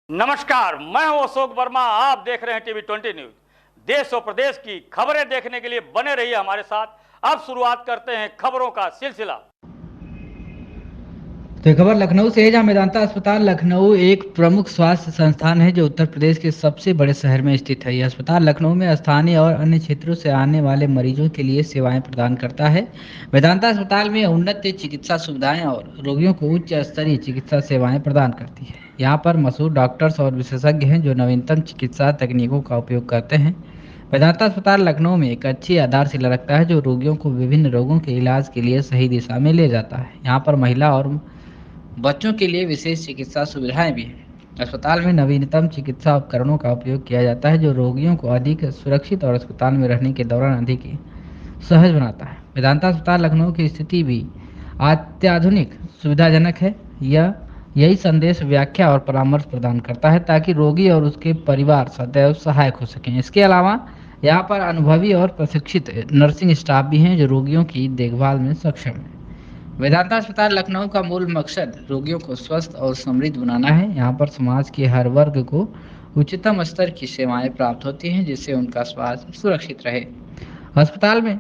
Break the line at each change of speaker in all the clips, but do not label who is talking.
नमस्कार, मैं हूं अशोक वर्मा। आप देख रहे हैं टीवी 20 न्यूज। देश और प्रदेश की खबरें देखने के लिए बने रहिए हमारे साथ। अब शुरुआत करते हैं खबरों का सिलसिला।
तो खबर लखनऊ से है, जहां मेदांता अस्पताल लखनऊ एक प्रमुख स्वास्थ्य संस्थान है जो उत्तर प्रदेश के सबसे बड़े शहर में स्थित है। यह अस्पताल लखनऊ में स्थानीय और अन्य क्षेत्रों से आने वाले मरीजों के लिए सेवाएं प्रदान करता है। मेदांता अस्पताल में उन्नत चिकित्सा सुविधाएं और रोगियों को उच्च स्तरीय चिकित्सा सेवाएं प्रदान करती है। यहाँ पर मशहूर डॉक्टर्स और विशेषज्ञ हैं जो नवीनतम चिकित्सा तकनीकों का उपयोग करते हैं। वेदांता अस्पताल लखनऊ में एक अच्छी आधारशिला रखता है जो रोगियों को विभिन्न रोगों के इलाज के लिए सही दिशा में ले जाता है। यहाँ पर महिला और बच्चों के लिए विशेष चिकित्सा सुविधाएं भी हैं। अस्पताल में नवीनतम चिकित्सा उपकरणों का उपयोग किया जाता है जो रोगियों को अधिक सुरक्षित और अस्पताल में रहने के दौरान अधिक सहज बनाता है। वेदांता अस्पताल लखनऊ की स्थिति भी अत्याधुनिक सुविधाजनक है। यही संदेश व्याख्या और परामर्श प्रदान करता है ताकि रोगी और उसके परिवार सदैव सहायक हो सकें। इसके अलावा यहाँ पर अनुभवी और प्रशिक्षित नर्सिंग स्टाफ भी हैं जो रोगियों की देखभाल में सक्षम है। वेदांता अस्पताल लखनऊ का मूल मकसद रोगियों को स्वस्थ और समृद्ध बनाना है। यहाँ पर समाज के हर वर्ग को उच्चतम स्तर की सेवाएं प्राप्त होती हैं जिससे उनका स्वास्थ्य सुरक्षित रहे। अस्पताल में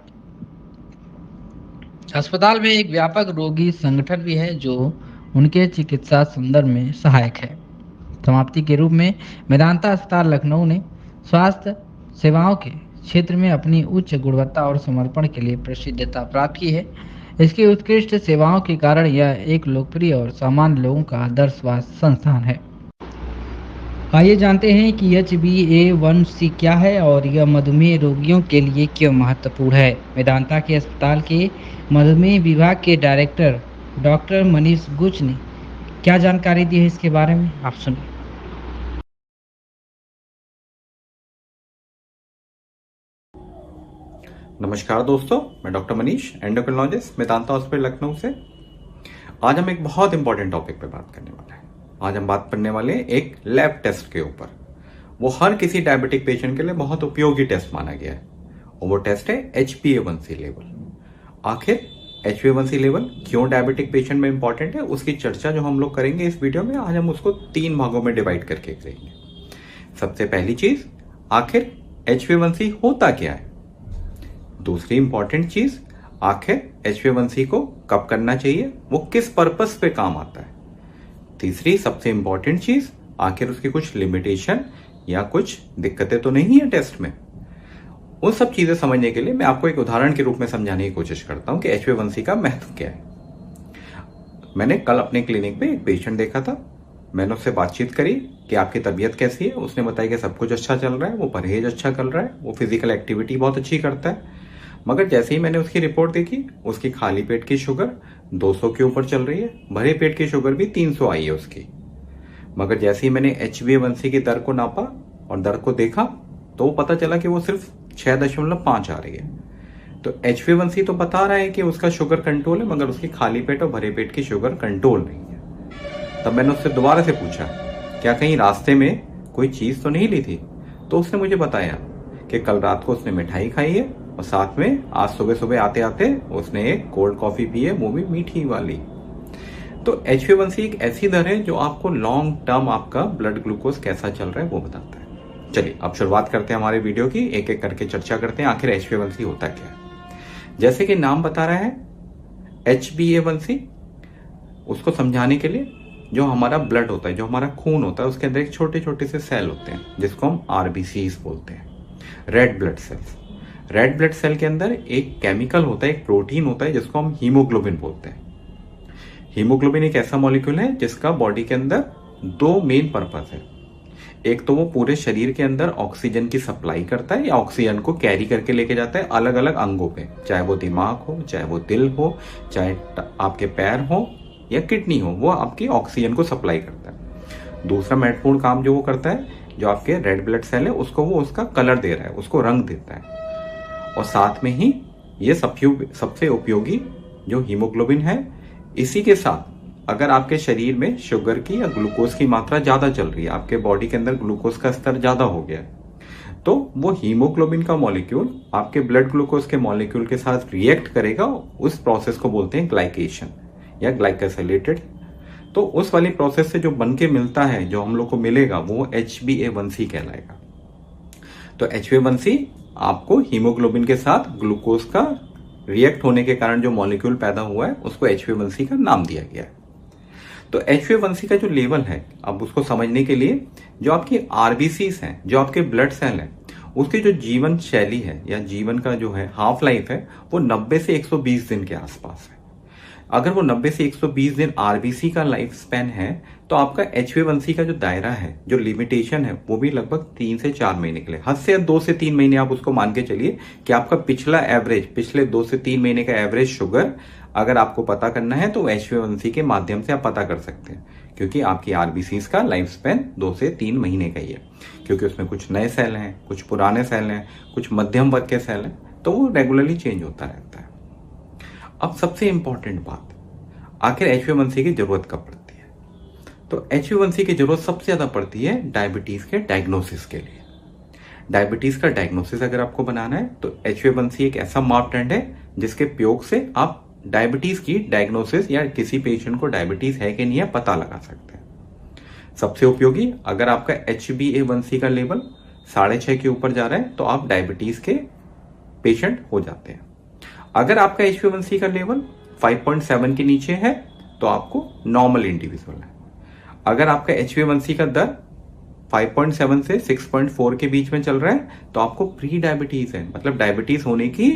अस्पताल में एक व्यापक रोगी संगठन भी है जो उनके चिकित्सा संदर्भ में सहायक है। समाप्ति के रूप में मेदांता अस्पताल लखनऊ ने स्वास्थ्य सेवाओं के क्षेत्र में अपनी उच्च गुणवत्ता और समर्पण के लिए प्रसिद्धता प्राप्त की है। इसकी उत्कृष्ट सेवाओं के कारण यह एक लोकप्रिय और सामान्य लोगों का आदर्श स्वास्थ्य संस्थान है। आइए जानते हैं कि HbA1c क्या है और यह मधुमेह रोगियों के लिए क्यों महत्वपूर्ण है। वेदांता के अस्पताल के मधुमेह विभाग के डायरेक्टर डॉक्टर मनीष गुच ने क्या जानकारी दी है इसके बारे में आप सुनिए।
नमस्कार दोस्तों, मैं doctor Manish, endocrinologist, Medanta hospital Lucknow से। आज हम एक बहुत इंपॉर्टेंट टॉपिक पे बात करने वाले हैं। आज हम बात करने वाले हैं एक लैब टेस्ट के ऊपर। वो हर किसी डायबिटिक पेशेंट के लिए बहुत उपयोगी टेस्ट माना गया है और वो टेस्ट है HbA1c लेवल। आखिर HbA1c लेवल क्यों डायबिटिक पेशेंट में इंपॉर्टेंट है, उसकी चर्चा जो हम लोग करेंगे इस वीडियो में। आज हम उसको 3 भागों में डिवाइड करके करेंगे। सबसे पहली चीज, आखिर HbA1c होता क्या है। दूसरी इंपॉर्टेंट चीज, आखिर HbA1c को कब करना चाहिए, वो किस पर्पस पे काम आता है। तीसरी सबसे इंपॉर्टेंट चीज, आखिर उसकी कुछ लिमिटेशन या कुछ दिक्कतें तो नहीं है टेस्ट में। उन सब चीजें समझने के लिए मैं आपको एक उदाहरण के रूप में समझाने की कोशिश करता हूं कि HbA1c का महत्व क्या है। मैंने कल अपने क्लिनिक पे एक पेशेंट देखा था। मैंने उससे बातचीत करी कि आपकी तबीयत कैसी है। उसने बताया कि सब कुछ अच्छा चल रहा है, वो परहेज अच्छा कर रहा है, वो फिजिकल एक्टिविटी बहुत अच्छी करता है। मगर जैसे ही मैंने उसकी रिपोर्ट देखी, उसकी खाली पेट की शुगर 200 के ऊपर चल रही है, भरे पेट की शुगर भी 300 आई है उसकी। मगर जैसे ही मैंने HbA1c की दर को नापा और दर को देखा तो वो पता चला कि वो सिर्फ 6.5 आ रही है। तो HbA1c तो बता रहा है कि उसका शुगर कंट्रोल है, मगर उसकी खाली पेट और भरे पेट की शुगर कंट्रोल नहीं है। तब मैंने उससे दोबारा से पूछा, क्या कहीं रास्ते में कोई चीज तो नहीं ली थी। तो उसने मुझे बताया कि कल रात को उसने मिठाई खाई है और साथ में आज सुबह सुबह आते आते उसने एक कोल्ड कॉफी पी है, वो भी मीठी वाली। तो HbA1c एक ऐसी दर है जो आपको लॉन्ग टर्म आपका ब्लड ग्लूकोज कैसा चल रहा है वो बताता है। चलिए अब शुरुआत करते हैं हमारे वीडियो की, एक एक करके चर्चा करते हैं आखिर HbA1c होता क्या है। जैसे कि नाम बता रहा है HbA1c, उसको समझाने के लिए जो हमारा ब्लड होता है, जो हमारा खून होता है, उसके अंदर एक छोटे छोटे से सेल होते हैं जिसको हम RBCs बोलते हैं, red blood cells. Red blood cell के अंदर एक केमिकल होता है, एक प्रोटीन होता है जिसको हम हीमोग्लोबिन बोलते हैं। हीमोग्लोबिन एक ऐसा मॉलिक्यूल है जिसका बॉडी के अंदर 2 मेन पर्पस है। एक तो वो पूरे शरीर के अंदर ऑक्सीजन की सप्लाई करता है या ऑक्सीजन को कैरी करके लेके जाता है अलग अलग अंगों पे, चाहे वो दिमाग हो, चाहे वो दिल हो, चाहे आपके पैर हो या किडनी हो, वो आपकी ऑक्सीजन को सप्लाई करता है। दूसरा महत्वपूर्ण काम जो वो करता है, जो आपके रेड ब्लड सेल है उसको वो उसका कलर दे रहा है, उसको रंग देता है। और साथ में ही ये सबसे उपयोगी जो हीमोग्लोबिन है, इसी के साथ अगर आपके शरीर में शुगर की या ग्लूकोज की मात्रा ज्यादा चल रही है, आपके बॉडी के अंदर ग्लूकोज का स्तर ज्यादा हो गया है, तो वो हीमोग्लोबिन का मॉलिक्यूल आपके ब्लड ग्लूकोज के मॉलिक्यूल के साथ रिएक्ट करेगा। उस प्रोसेस को बोलते हैं ग्लाइकेशन या ग्लाइकोसिलेटेड। तो उस वाली प्रोसेस से जो बन के मिलता है, जो हम लोग को मिलेगा, वो HbA1c कहलाएगा। तो HbA1c आपको हीमोग्लोबिन के साथ ग्लूकोज का रिएक्ट होने के कारण जो मॉलिक्यूल पैदा हुआ है उसको HbA1c का नाम दिया गया है। तो HbA1c का जो लेवल है, अब उसको समझने के लिए जो आपकी आरबीसीज हैं, जो आपके ब्लड सेल हैं, उसकी जो जीवन शैली है या जीवन का जो है हाफ लाइफ है, वो 90 से 120 दिन के आसपास है। अगर वो 90 से 120 दिन आरबीसी का लाइफ स्पैन है, तो आपका HbA1c का जो दायरा है, जो लिमिटेशन है, वो भी लगभग 3 से 4 महीने के लिए, हद से 2 से 3 महीने आप उसको मान के चलिए कि आपका पिछला एवरेज, पिछले 2 से 3 महीने का एवरेज शुगर अगर आपको पता करना है तो HbA1c के माध्यम से आप पता कर सकते हैं, क्योंकि आपकी आरबीसीज का लाइफ स्पैन 2 से 3 महीने का ही है, क्योंकि उसमें कुछ नए सेल हैं, कुछ पुराने सेल हैं, कुछ मध्यम वर्ग के सेल हैं, तो वो रेगुलरली चेंज होता रहता है। अब सबसे इंपॉर्टेंट बात, आखिर HbA1c की जरूरत कब पड़ती है? तो HbA1c की जरूरत सबसे ज्यादा पड़ती है डायबिटीज के डायग्नोसिस के लिए। डायबिटीज का डायग्नोसिस अगर आपको बनाना है तो HbA1c एक ऐसा मापदंड है जिसके प्रयोग से आप डायबिटीज की डायग्नोसिस या किसी पेशेंट को डायबिटीज है कि नहीं है पता लगा सकते हैं। सबसे उपयोगी, अगर आपका HbA1c का लेवल 6.5 के ऊपर जा रहा है तो आप डायबिटीज के पेशेंट हो जाते हैं। अगर आपका HbA1c का लेवल 5.7 के नीचे है तो आपको नॉर्मल इंडिविजुअल है। अगर आपका HbA1c का दर 5.7 से 6.4 के बीच में चल रहा है तो आपको प्री डायबिटीज है, मतलब डायबिटीज होने की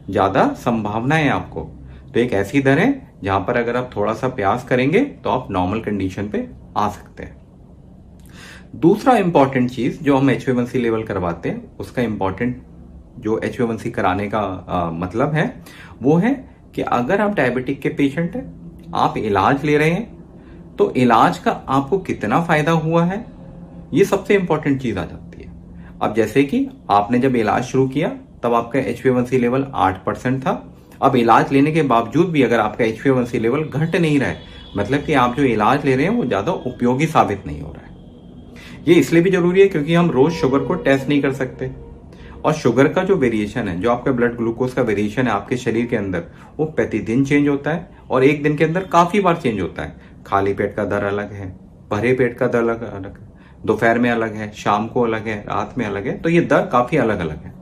ज्यादा संभावना है आपको। तो एक ऐसी दर है जहां पर अगर आप थोड़ा सा प्रयास करेंगे तो आप नॉर्मल कंडीशन पे आ सकते हैं। दूसरा इंपॉर्टेंट चीज जो हम HbA1c लेवल करवाते हैं, उसका इंपॉर्टेंट जो HbA1c कराने का मतलब है वो है कि अगर आप डायबिटिक के पेशेंट हैं, आप इलाज ले रहे हैं, तो इलाज का आपको कितना फायदा हुआ है, ये सबसे इंपॉर्टेंट चीज आ जाती है। अब जैसे कि आपने जब इलाज शुरू किया तब आपका HbA1c लेवल 8% था। अब इलाज लेने के बावजूद भी अगर आपका HbA1c लेवल घट नहीं रहा है, मतलब कि आप जो इलाज ले रहे हैं वो ज्यादा उपयोगी साबित नहीं हो रहा है। ये इसलिए भी जरूरी है क्योंकि हम रोज शुगर को टेस्ट नहीं कर सकते, और शुगर का जो वेरिएशन है, जो आपका ब्लड ग्लूकोज का वेरिएशन है आपके शरीर के अंदर, वो प्रतिदिन चेंज होता है और एक दिन के अंदर काफी बार चेंज होता है। खाली पेट का दर अलग है, भरे पेट का दर अलग है, दोपहर में अलग है, शाम को अलग है, रात में अलग है, तो ये दर काफी अलग अलग है।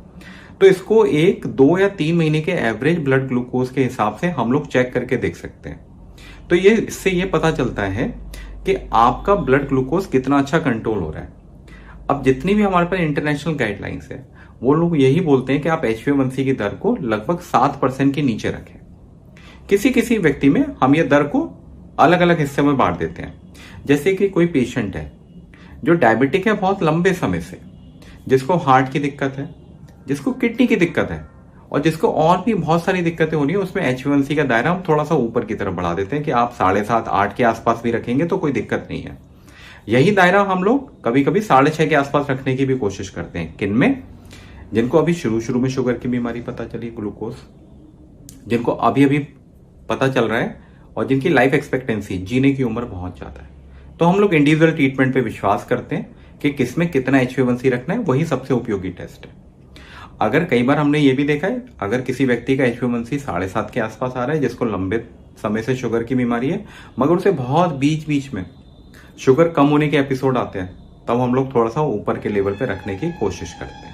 तो इसको 1, 2 या 3 महीने के एवरेज ब्लड ग्लूकोज के हिसाब से हम लोग चेक करके देख सकते हैं। तो ये इससे ये पता चलता है कि आपका ब्लड ग्लूकोज कितना अच्छा कंट्रोल हो रहा है। अब जितनी भी हमारे पास इंटरनेशनल गाइडलाइंस है, वो लोग यही बोलते हैं कि आप HbA1c की दर को लगभग 7% के नीचे रखें। किसी किसी व्यक्ति में हम ये दर को अलग अलग हिस्से में बांट देते हैं। जैसे कि कोई पेशेंट है जो डायबिटिक है बहुत लंबे समय से, जिसको हार्ट की दिक्कत है, जिसको किडनी की दिक्कत है, और जिसको और भी बहुत सारी दिक्कतें हो रही है, उसमें HbA1c का दायरा हम थोड़ा सा ऊपर की तरफ बढ़ा देते हैं कि आप 7.5, 8 के आसपास भी रखेंगे तो कोई दिक्कत नहीं है। यही दायरा हम लोग कभी कभी 6.5 के आसपास रखने की भी कोशिश करते हैं। किनमें? जिनको अभी शुरू में शुगर की बीमारी पता चली, ग्लूकोज, जिनको अभी अभी पता चल रहा है, और जिनकी लाइफ एक्सपेक्टेंसी, जीने की उम्र बहुत ज्यादा है। तो हम लोग इंडिविजुअल ट्रीटमेंट पे विश्वास करते हैं कि किसमें कितना HbA1c रखना है, वही सबसे उपयोगी टेस्ट है। अगर कई बार हमने ये भी देखा है, अगर किसी व्यक्ति का HbA1c 7.5 के आसपास आ रहा है, जिसको लंबे समय से शुगर की बीमारी है, मगर उसे बहुत बीच बीच में शुगर कम होने के एपिसोड आते हैं, तब हम लोग थोड़ा सा ऊपर के लेवल पे रखने की कोशिश करते हैं।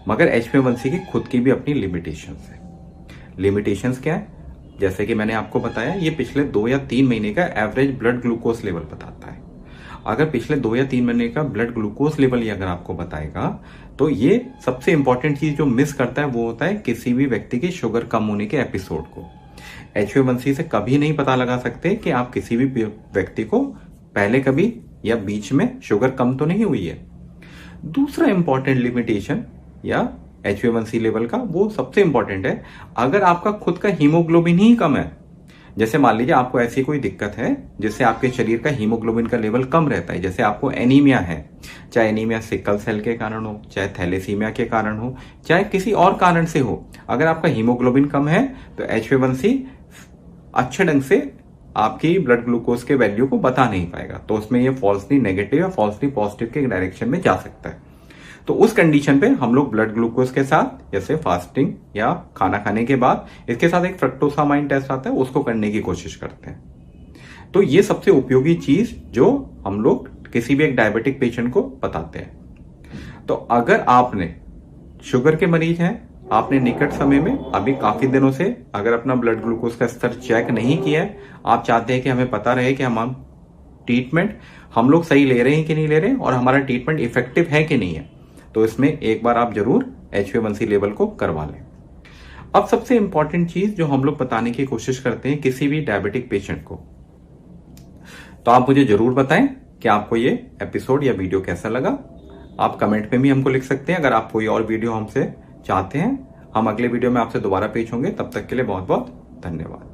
मगर HbA1c की खुद की भी अपनी लिमिटेशंस है। लिमिटेशंस क्या है? जैसे कि मैंने आपको बताया, ये पिछले 2 या 3 महीने का एवरेज ब्लड ग्लूकोज लेवल बताता है। अगर पिछले 2 या 3 महीने का ब्लड ग्लूकोज लेवल ये अगर आपको बताएगा, तो ये सबसे इंपॉर्टेंट चीज जो मिस करता है वो होता है किसी भी व्यक्ति की शुगर कम होने के एपिसोड को। HbA1c से कभी नहीं पता लगा सकते कि आप किसी भी व्यक्ति को पहले कभी या बीच में शुगर कम तो नहीं हुई है। दूसरा इंपॉर्टेंट लिमिटेशन या HbA1c लेवल का, वो सबसे इंपॉर्टेंट है, अगर आपका खुद का हीमोग्लोबिन ही कम है, जैसे मान लीजिए आपको ऐसी कोई दिक्कत है जिससे आपके शरीर का हीमोग्लोबिन का लेवल कम रहता है, जैसे आपको एनीमिया है, चाहे एनीमिया सिकल सेल के कारण हो, चाहे थैलेसीमिया के कारण हो, चाहे किसी और कारण से हो, अगर आपका हीमोग्लोबिन कम है तो HbA1c अच्छे ढंग से आपकी ब्लड ग्लूकोज के वैल्यू को बता नहीं पाएगा, तो उसमें ये फॉल्सली नेगेटिव या फॉल्सली पॉजिटिव के डायरेक्शन में जा सकता है। तो उस कंडीशन पे हम लोग ब्लड ग्लूकोज के साथ, जैसे फास्टिंग या खाना खाने के बाद, इसके साथ एक फ्रक्टोसामाइन टेस्ट आता है, उसको करने की कोशिश करते हैं। तो ये सबसे उपयोगी चीज जो हम लोग किसी भी एक डायबिटिक पेशेंट को बताते हैं। तो अगर आपने शुगर के मरीज हैं, आपने निकट समय में अभी काफी दिनों से अगर अपना ब्लड ग्लूकोज का स्तर चेक नहीं किया है, आप चाहते हैं कि हमें पता रहे कि हम ट्रीटमेंट हम लोग सही ले रहे हैं कि नहीं ले रहे हैं और हमारा ट्रीटमेंट इफेक्टिव है कि नहीं है, तो इसमें एक बार आप जरूर HbA1c लेवल को करवा लें। अब सबसे इंपॉर्टेंट चीज जो हम लोग बताने की कोशिश करते हैं किसी भी डायबिटिक पेशेंट को, तो आप मुझे जरूर बताएं कि आपको ये एपिसोड या वीडियो कैसा लगा। आप कमेंट में भी हमको लिख सकते हैं। अगर आप कोई और वीडियो हमसे चाहते हैं, हम अगले वीडियो में आपसे दोबारा पेश होंगे। तब तक के लिए बहुत बहुत धन्यवाद।